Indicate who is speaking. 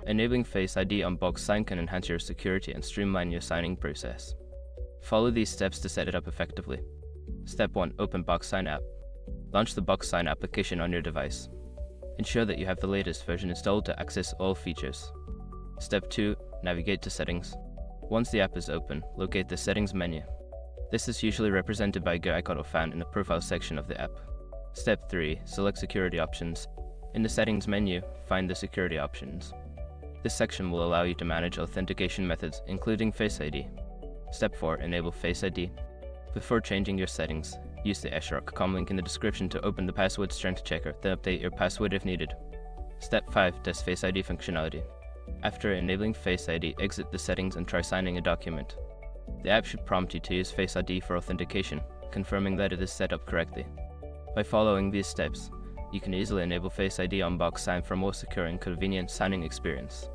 Speaker 1: Enabling Face ID on Box Sign can enhance your security and streamline your signing process. Follow these steps to set it up effectively. Step 1. Open Box Sign app. Launch the Box Sign application on your device. Ensure that you have the latest version installed to access all features. Step 2. Navigate to Settings. Once the app is open, locate the Settings menu. This is usually represented by a gear icon or fan in the Profile section of the app. Step 3. Select Security Options. In the Settings menu, find the Security Options. This section will allow you to manage authentication methods, including Face ID. Step 4. Enable Face ID. Before changing your settings, use the Eschrock.com link in the description to open the password strength checker, then update your password if needed. Step 5. Test Face ID functionality. After enabling Face ID, exit the settings and try signing a document. The app should prompt you to use Face ID for authentication, confirming that it is set up correctly. By following these steps, you can easily enable Face ID on Box Sign for a more secure and convenient signing experience.